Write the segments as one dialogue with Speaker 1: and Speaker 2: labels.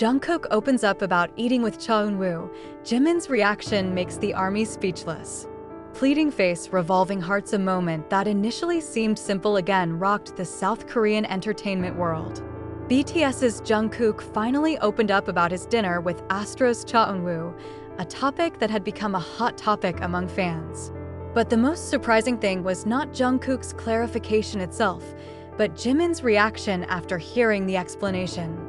Speaker 1: Jungkook opens up about eating with Cha Eunwoo, Jimin's reaction makes the army speechless. Pleading face, revolving hearts, a moment that initially seemed simple again rocked the South Korean entertainment world. BTS's Jungkook finally opened up about his dinner with Astro's Cha Eunwoo, a topic that had become a hot topic among fans. But the most surprising thing was not Jungkook's clarification itself, but Jimin's reaction after hearing the explanation.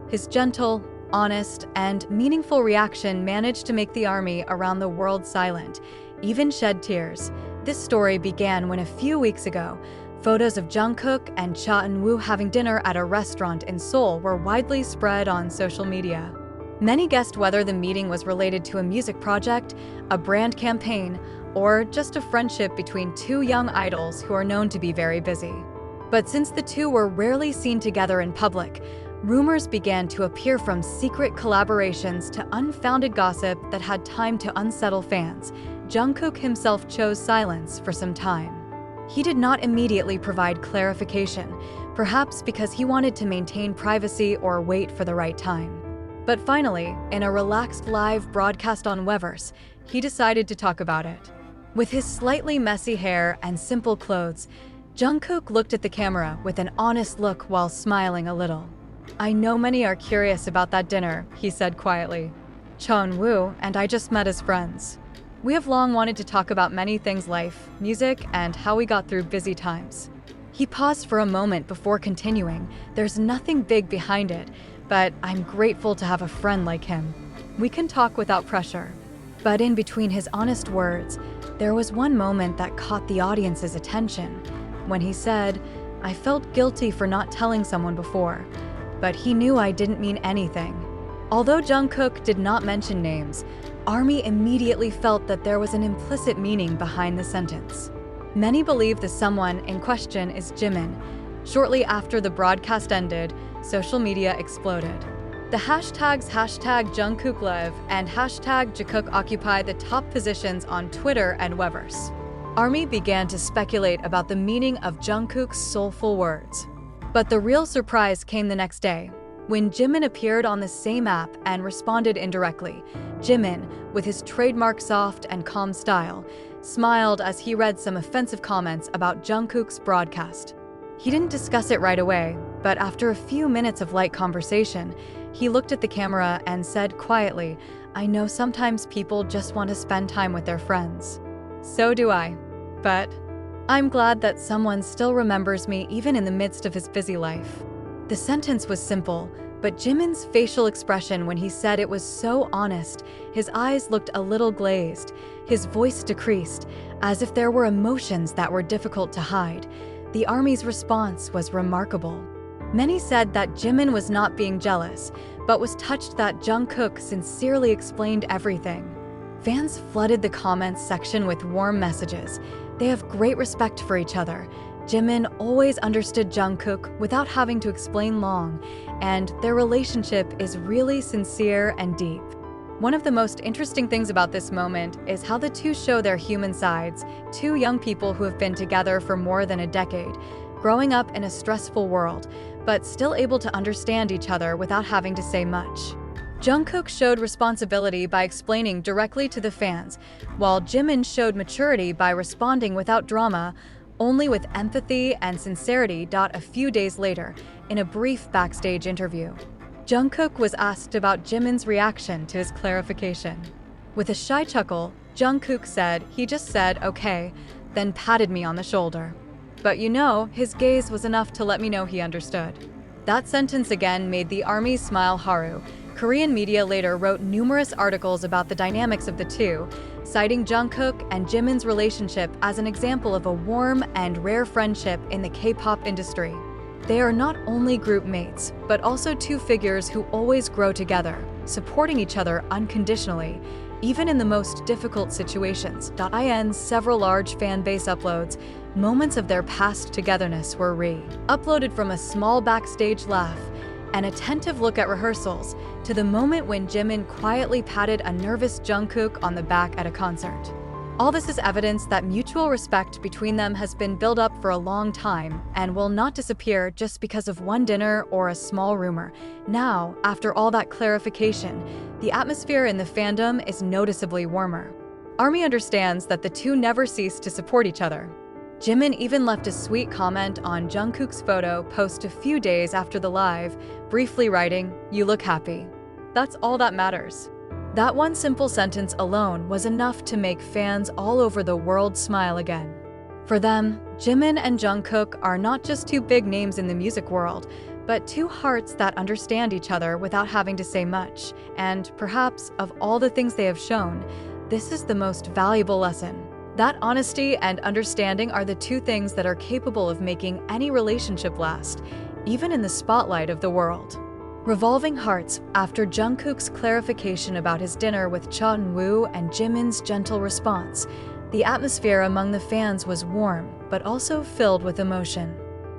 Speaker 1: His gentle, honest, and meaningful reaction managed to make the army around the world silent, even shed tears. This story began when a few weeks ago, photos of Jungkook and Cha Eunwoo having dinner at a restaurant in Seoul were widely spread on social media. Many guessed whether the meeting was related to a music project, a brand campaign, or just a friendship between two young idols who are known to be very busy. But since the two were rarely seen together in public, rumors began to appear from secret collaborations to unfounded gossip that had time to unsettle fans. Jungkook himself chose silence for some time. He did not immediately provide clarification, perhaps because he wanted to maintain privacy or wait for the right time. But finally, in a relaxed live broadcast on Weverse, he decided to talk about it. With his slightly messy hair and simple clothes, Jungkook looked at the camera with an honest look while smiling a little. "I know many are curious about that dinner," he said quietly. "Cha Eunwoo and I just met as friends. We have long wanted to talk about many things: life, music, and how we got through busy times." He paused for a moment before continuing. "There's nothing big behind it, but I'm grateful to have a friend like him. We can talk without pressure." But in between his honest words, there was one moment that caught the audience's attention. When he said, "I felt guilty for not telling someone before, but he knew I didn't mean anything." Although Jungkook did not mention names, ARMY immediately felt that there was an implicit meaning behind the sentence. Many believe the someone in question is Jimin. Shortly after the broadcast ended, social media exploded. The hashtags #JungkookLive and #Jungkook occupy the top positions on Twitter and Weverse. ARMY began to speculate about the meaning of Jungkook's soulful words. But the real surprise came the next day, when Jimin appeared on the same app and responded indirectly. Jimin, with his trademark soft and calm style, smiled as he read some offensive comments about Jungkook's broadcast. He didn't discuss it right away, but after a few minutes of light conversation, he looked at the camera and said quietly, "I know sometimes people just want to spend time with their friends. So do I. But I'm glad that someone still remembers me even in the midst of his busy life." The sentence was simple, but Jimin's facial expression when he said it was so honest. His eyes looked a little glazed, his voice decreased, as if there were emotions that were difficult to hide. The ARMY's response was remarkable. Many said that Jimin was not being jealous, but was touched that Jungkook sincerely explained everything. Fans flooded the comments section with warm messages. They have great respect for each other. Jimin always understood Jungkook without having to explain long, and their relationship is really sincere and deep. One of the most interesting things about this moment is how the two show their human sides, two young people who have been together for more than a decade, growing up in a stressful world, but still able to understand each other without having to say much. Jungkook showed responsibility by explaining directly to the fans, while Jimin showed maturity by responding without drama, only with empathy and sincerity. A few days later, in a brief backstage interview, Jungkook was asked about Jimin's reaction to his clarification. With a shy chuckle, Jungkook said he just said "okay," then patted me on the shoulder. But his gaze was enough to let me know he understood. That sentence again made the ARMY smile. Haru. Korean media later wrote numerous articles about the dynamics of the two, citing Jungkook and Jimin's relationship as an example of a warm and rare friendship in the K-pop industry. They are not only group mates, but also two figures who always grow together, supporting each other unconditionally, even in the most difficult situations. In several large fan base uploads, moments of their past togetherness were re-uploaded, from a small backstage laugh, an attentive look at rehearsals, to the moment when Jimin quietly patted a nervous Jungkook on the back at a concert. All this is evidence that mutual respect between them has been built up for a long time and will not disappear just because of one dinner or a small rumor. Now, after all that clarification, the atmosphere in the fandom is noticeably warmer. ARMY understands that the two never cease to support each other. Jimin even left a sweet comment on Jungkook's photo post a few days after the live, briefly writing, "You look happy." That's all that matters. That one simple sentence alone was enough to make fans all over the world smile again. For them, Jimin and Jungkook are not just two big names in the music world, but two hearts that understand each other without having to say much. And perhaps, of all the things they have shown, this is the most valuable lesson. That honesty and understanding are the two things that are capable of making any relationship last, even in the spotlight of the world. Revolving hearts after Jungkook's clarification about his dinner with Cha Eunwoo and Jimin's gentle response. The atmosphere among the fans was warm, but also filled with emotion.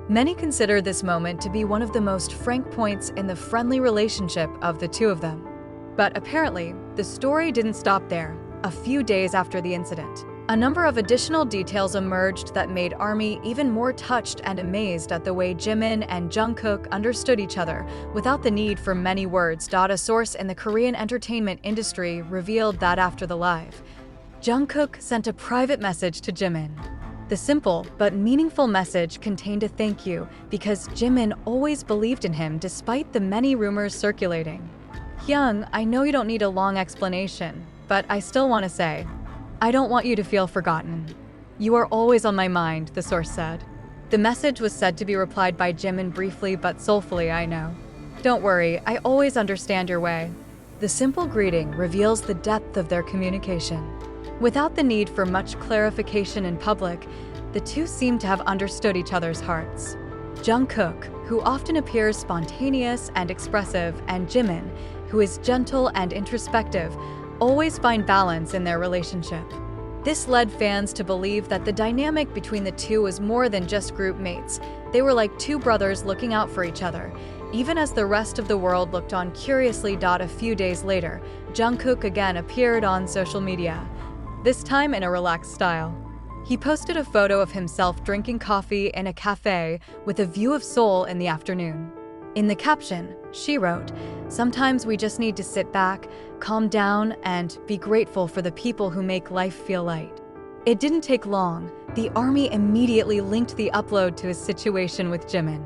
Speaker 1: Many consider this moment to be one of the most frank points in the friendly relationship of the two of them. But apparently, the story didn't stop there. A few days after the incident, a number of additional details emerged that made ARMY even more touched and amazed at the way Jimin and Jungkook understood each other without the need for many words. A source in the Korean entertainment industry revealed that after the live, Jungkook sent a private message to Jimin. The simple but meaningful message contained a thank you because Jimin always believed in him despite the many rumors circulating. "Hyung, I know you don't need a long explanation, but I still want to say, I don't want you to feel forgotten. You are always on my mind," the source said. The message was said to be replied by Jimin briefly but soulfully, "I know. Don't worry, I always understand your way." The simple greeting reveals the depth of their communication. Without the need for much clarification in public, the two seem to have understood each other's hearts. Jungkook, who often appears spontaneous and expressive, and Jimin, who is gentle and introspective, always find balance in their relationship. This led fans to believe that the dynamic between the two was more than just group mates. They were like two brothers looking out for each other, even as the rest of the world looked on curiously. A few days later, Jungkook again appeared on social media, this time in a relaxed style. He posted a photo of himself drinking coffee in a cafe with a view of Seoul in the afternoon. In the caption, she wrote, "Sometimes we just need to sit back, calm down, and be grateful for the people who make life feel light." It didn't take long. The ARMY immediately linked the upload to his situation with Jimin.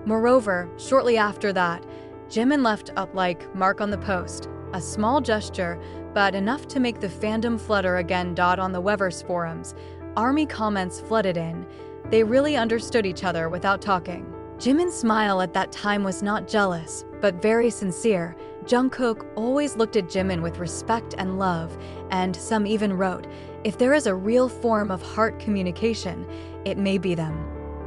Speaker 1: Moreover, shortly after that, Jimin left a like mark on the post, a small gesture, but enough to make the fandom flutter again. On the Weverse forums, ARMY comments flooded in. They really understood each other without talking. Jimin's smile at that time was not jealous, but very sincere. Jungkook always looked at Jimin with respect and love, and some even wrote, "If there is a real form of heart communication, it may be them."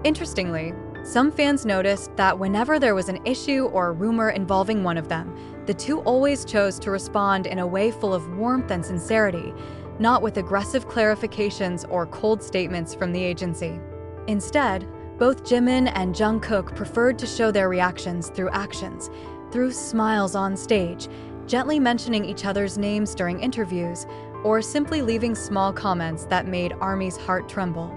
Speaker 1: Interestingly, some fans noticed that whenever there was an issue or rumor involving one of them, the two always chose to respond in a way full of warmth and sincerity, not with aggressive clarifications or cold statements from the agency. Instead, both Jimin and Jungkook preferred to show their reactions through actions, through smiles on stage, gently mentioning each other's names during interviews, or simply leaving small comments that made ARMY's heart tremble.